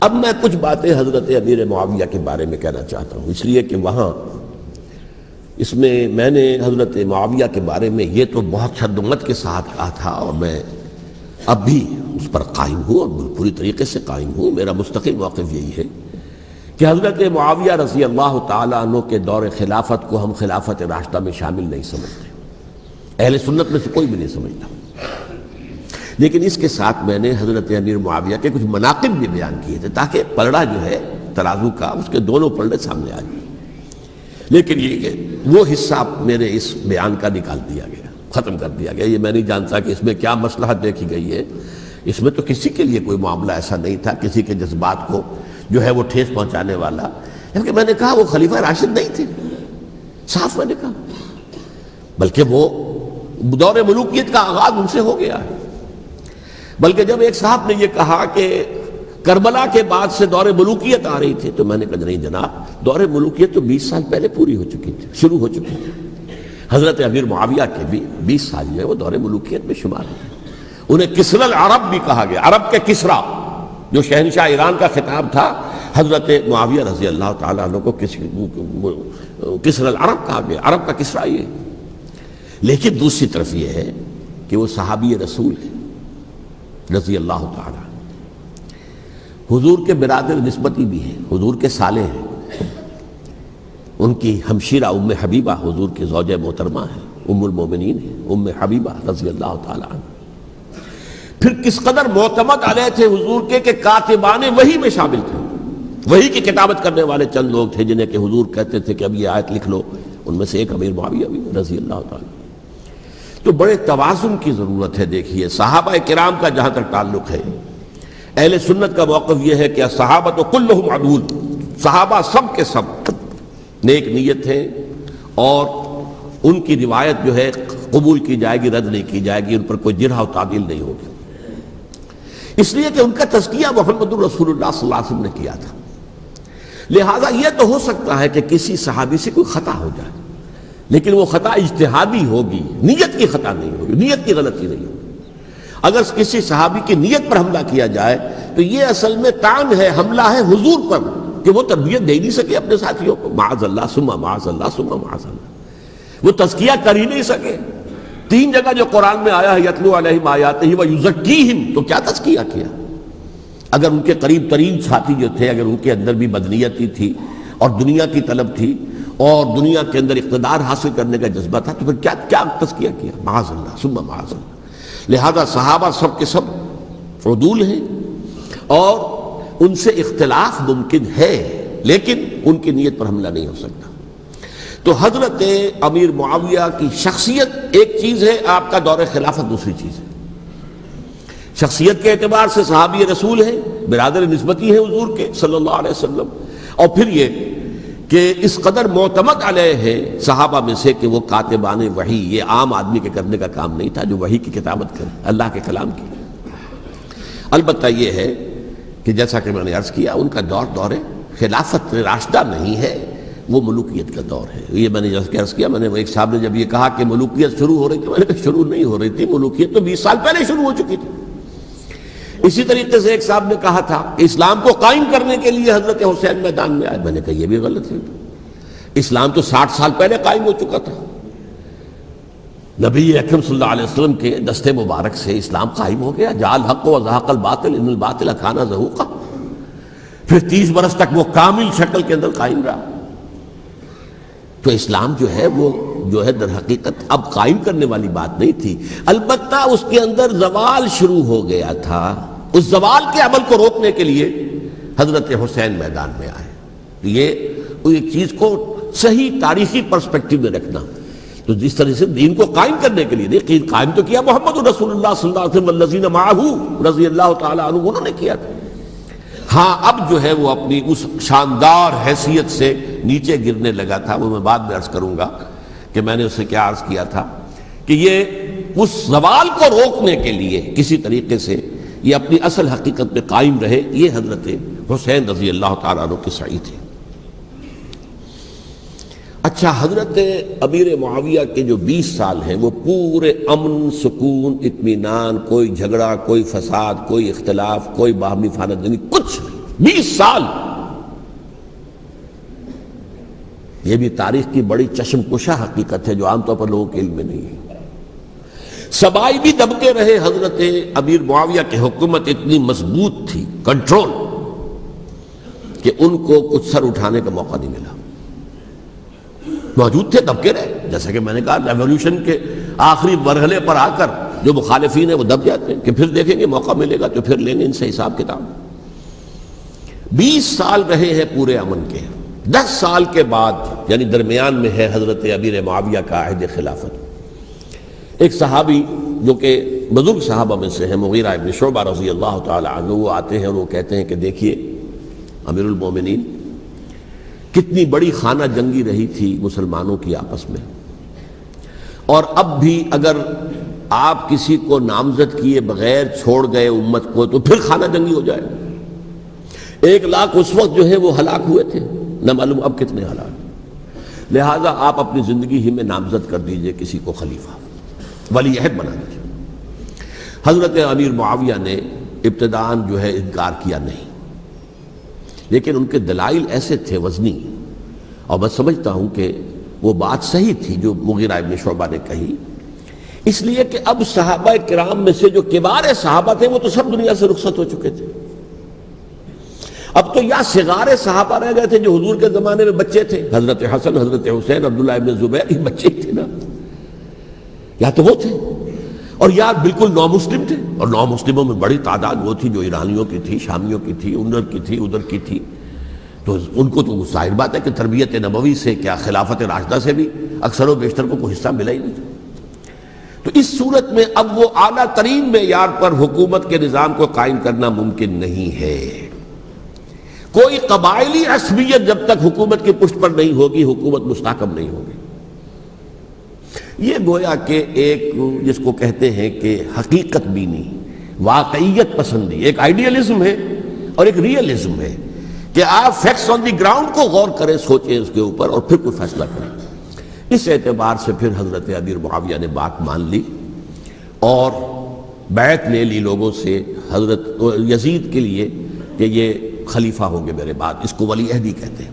اب میں کچھ باتیں حضرت امیر معاویہ کے بارے میں کہنا چاہتا ہوں، اس لیے کہ وہاں اس میں نے حضرت معاویہ کے بارے میں یہ تو بہت شدت کے ساتھ کہا تھا، اور میں اب بھی اس پر قائم ہوں اور پوری طریقے سے قائم ہوں۔ میرا مستقل موقف یہی ہے کہ حضرت معاویہ رضی اللہ تعالیٰ عنہ کے دور خلافت کو ہم خلافت راشدہ میں شامل نہیں سمجھتے، اہل سنت میں سے کوئی بھی نہیں سمجھتا، لیکن اس کے ساتھ میں نے حضرت امیر معاویہ کے کچھ مناقب بھی بیان کیے تھے تاکہ پلڑا جو ہے ترازو کا اس کے دونوں پلڑے سامنے آ جائیں۔ لیکن یہ وہ حصہ میرے اس بیان کا نکال دیا گیا، ختم کر دیا گیا۔ یہ میں نہیں جانتا کہ اس میں کیا مصلحت دیکھی گئی ہے، اس میں تو کسی کے لیے کوئی معاملہ ایسا نہیں تھا کسی کے جذبات کو جو ہے وہ ٹھیس پہنچانے والا، کیونکہ میں نے کہا وہ خلیفہ راشد نہیں تھے، صاف میں نے کہا، بلکہ وہ دور ملوکیت کا آغاز ان سے ہو گیا ہے۔ بلکہ جب ایک صاحب نے یہ کہا کہ کربلا کے بعد سے دور ملوکیت آ رہی تھی، تو میں نے کہا نہیں جناب، دور ملوکیت تو 20 سال پہلے پوری ہو چکی تھی، شروع ہو چکی تھی۔ حضرت امیر معاویہ کے بھی 20 سال جو ہے وہ دور ملوکیت میں شمار ہوتے ہیں۔ انہیں کسری العرب بھی کہا گیا، عرب کے کسریٰ، جو شہنشاہ ایران کا خطاب تھا، حضرت معاویہ رضی اللہ تعالیٰ عنہ کو کسری العرب کہا گیا، عرب کا کسریٰ یہ۔ لیکن دوسری طرف یہ ہے کہ وہ صحابی رسول ہیں رضی اللہ تعالیٰ، حضور کے برادر نسبتی بھی ہیں، حضور کے سالے ہیں، ان کی ہمشیرہ ام حبیبہ حضور کی زوجہ محترمہ ہیں، ام المومنین ہیں، ام حبیبہ رضی اللہ تعالیٰ عنہ۔ پھر کس قدر معتمد علیہ تھے حضور کے کہ کاتبان وحی میں شامل تھے، وحی کی کتابت کرنے والے چند لوگ تھے جنہیں کہ حضور کہتے تھے کہ اب یہ آیت لکھ لو، ان میں سے ایک امیر معاویہ بھی رضی اللہ تعالیٰ۔ تو بڑے توازن کی ضرورت ہے۔ دیکھیے صحابہ کرام کا جہاں تک تعلق ہے، اہل سنت کا موقف یہ ہے کہ صحابہ کلہم عدول، صحابہ سب کے سب نیک نیت ہیں، اور ان کی روایت جو ہے قبول کی جائے گی، رد نہیں کی جائے گی، ان پر کوئی جرح و تعدیل نہیں ہوگی، اس لیے کہ ان کا تزکیہ محمد رسول اللہ صلی اللہ علیہ وسلم نے کیا تھا۔ لہٰذا یہ تو ہو سکتا ہے کہ کسی صحابی سے کوئی خطا ہو جائے، لیکن وہ خطا اجتہادی ہوگی، نیت کی خطا نہیں ہوگی، نیت کی غلطی نہیں ہوگی۔ اگر کسی صحابی کی نیت پر حملہ کیا جائے تو یہ اصل میں طعن ہے، حملہ ہے حضور پر کہ وہ تربیت دے نہیں سکے اپنے ساتھیوں کو، معاذ اللہ ثم معاذ اللہ ثم معاذ اللہ، وہ تزکیہ کر ہی نہیں سکے۔ 3 جگہ جو قرآن میں آیا ہے یتلو علیہم آیاتہ ویزکیہم، تو کیا تزکیہ کیا؟ اگر ان کے قریب ترین ساتھی جو تھے، اگر ان کے اندر بھی بدنیتی تھی اور دنیا کی طلب تھی اور دنیا کے اندر اقتدار حاصل کرنے کا جذبہ تھا، تو پھر کیا تزکیہ کیا؟ معاذ اللہ ثم معاذ اللہ۔ لہذا صحابہ سب کے سب عدول ہیں، اور ان سے اختلاف ممکن ہے، لیکن ان کی نیت پر حملہ نہیں ہو سکتا۔ تو حضرت امیر معاویہ کی شخصیت ایک چیز ہے، آپ کا دور خلافت دوسری چیز ہے۔ شخصیت کے اعتبار سے صحابی رسول ہیں، برادر نسبتی ہیں حضور کے صلی اللہ علیہ وسلم، اور پھر یہ کہ اس قدر معتمد علیہ ہے صحابہ میں سے کہ وہ کاتبان وحی، یہ عام آدمی کے کرنے کا کام نہیں تھا جو وحی کی کتابت کرے، اللہ کے کلام کی۔ البتہ یہ ہے کہ جیسا کہ میں نے عرض کیا، ان کا دور خلافت راشدہ نہیں ہے، وہ ملوکیت کا دور ہے۔ یہ میں نے جیسا کہ عرض کیا، میں نے ایک صاحب نے جب یہ کہا کہ ملوکیت شروع ہو رہی تھی، میں نے کہا شروع نہیں ہو رہی تھی، ملوکیت تو 20 سال پہلے شروع ہو چکی تھی۔ اسی طریقے سے ایک صاحب نے کہا تھا کہ اسلام کو قائم کرنے کے لیے حضرت حسین میدان میں آئے، میں نے کہا یہ بھی غلط ہے، اسلام تو 60 سال پہلے قائم ہو چکا تھا، نبی اکرم صلی اللہ علیہ وسلم کے دست مبارک سے اسلام قائم ہو گیا، جاء الحق وزهق الباطل ان الباطل کان زهوقا، پھر 30 برس تک وہ کامل شکل کے اندر قائم رہا۔ تو اسلام جو ہے وہ جو ہے در حقیقت اب قائم کرنے والی بات نہیں تھی، البتہ اس کے اندر زوال شروع ہو گیا تھا، اس زوال کے عمل کو روکنے کے لیے حضرت حسین میدان میں آئے۔ یہ ایک چیز کو صحیح تاریخی پرسپیکٹو میں رکھنا، تو جس طرح سے دین کو قائم کرنے کے لیے دیکھیے قائم تو کیا محمد رسول اللہ صلی اللہ علیہ وسلم والذین معہ رضی اللہ تعالیٰ عنہ، انہوں نے کیا تھا۔ ہاں اب جو ہے وہ اپنی اس شاندار حیثیت سے نیچے گرنے لگا تھا، وہ میں بعد میں عرض کروں گا کہ میں نے اسے کیا عرض کیا تھا کہ یہ اس زوال کو روکنے کے لیے کسی طریقے سے یہ اپنی اصل حقیقت میں قائم رہے، یہ حضرت حسین رضی اللہ تعالیٰ عنہ کی سعی تھی۔ اچھا، حضرت امیر معاویہ کے جو 20 سال ہیں وہ پورے امن، سکون، اطمینان، کوئی جھگڑا، کوئی فساد، کوئی اختلاف، کوئی باہمی فانہ جنگی، کچھ نہیں، 20 سال. یہ بھی تاریخ کی بڑی چشم کشا حقیقت ہے جو عام طور پر لوگوں کے علم میں نہیں ہے. سبائی بھی دبکے رہے. حضرت امیر معاویہ کی حکومت اتنی مضبوط تھی, کنٹرول, کہ ان کو کچھ سر اٹھانے کا موقع نہیں ملا. موجود تھے, دبکے رہے. جیسا کہ میں نے کہا, ریولوشن کے آخری مرحلے پر آ کر جو مخالفین ہیں وہ دب جاتے ہیں کہ پھر دیکھیں گے موقع ملے گا تو پھر لیں گے ان سے حساب کتاب. 20 سال رہے ہیں پورے امن کے. 10 سال کے بعد یعنی درمیان میں ہے حضرت امیر معاویہ کا عہد خلافت. ایک صحابی جو کہ بزرگ صحابہ میں سے ہیں, مغیرہ ابن شعبہ رضی اللہ تعالی عنہ, وہ آتے ہیں اور وہ کہتے ہیں کہ دیکھیے امیر المومنین, کتنی بڑی خانہ جنگی رہی تھی مسلمانوں کی آپس میں, اور اب بھی اگر آپ کسی کو نامزد کیے بغیر چھوڑ گئے امت کو تو پھر خانہ جنگی ہو جائے. 1 لاکھ اس وقت جو ہے وہ ہلاک ہوئے تھے, نہ معلوم اب کتنے ہلاک. لہٰذا آپ اپنی زندگی ہی میں نامزد کر دیجئے کسی کو خلیفہ, ولی عہد بنا دیجئے. حضرت امیر معاویہ نے ابتداءً جو ہے انکار کیا نہیں, لیکن ان کے دلائل ایسے تھے وزنی, اور میں سمجھتا ہوں کہ وہ بات صحیح تھی جو مغیرہ ابن شعبہ نے کہی, اس لیے کہ اب صحابہ کرام میں سے جو کبار صحابہ تھے وہ تو سب دنیا سے رخصت ہو چکے تھے. اب تو یا صغار صحابہ رہ گئے تھے جو حضور کے زمانے میں بچے تھے, حضرت حسن, حضرت حسین, عبداللہ ابن زبیر, یہ بچے ہی تھے نا, یا تو وہ تھے, اور یا بالکل نو مسلم تھے. اور نو مسلموں میں بڑی تعداد وہ تھی جو ایرانیوں کی تھی, شامیوں کی تھی, ادھر کی تھی, ادھر کی تھی. تو ان کو تو ظاہر بات ہے کہ تربیت نبوی سے کیا خلافت راشدہ سے بھی اکثر و بیشتر کو کوئی حصہ ملا ہی نہیں تھا. تو اس صورت میں اب وہ اعلیٰ ترین معیار پر حکومت کے نظام کو قائم کرنا ممکن نہیں ہے. کوئی قبائلی عصبیت جب تک حکومت کی پشت پر نہیں ہوگی, حکومت مستحکم نہیں ہوگی. یہ گویا کہ ایک جس کو کہتے ہیں کہ حقیقت بینی, واقعیت پسندی, ایک آئیڈیلزم ہے اور ایک ریئلزم ہے کہ آپ فیکٹس آن دی گراؤنڈ کو غور کریں, سوچیں اس کے اوپر اور پھر کوئی فیصلہ کریں. اس اعتبار سے پھر حضرت امیر معاویہ نے بات مان لی اور بیعت لے لی لوگوں سے حضرت یزید کے لیے کہ یہ خلیفہ ہوں گے میرے بعد. اس کو ولی عہدی کہتے ہیں.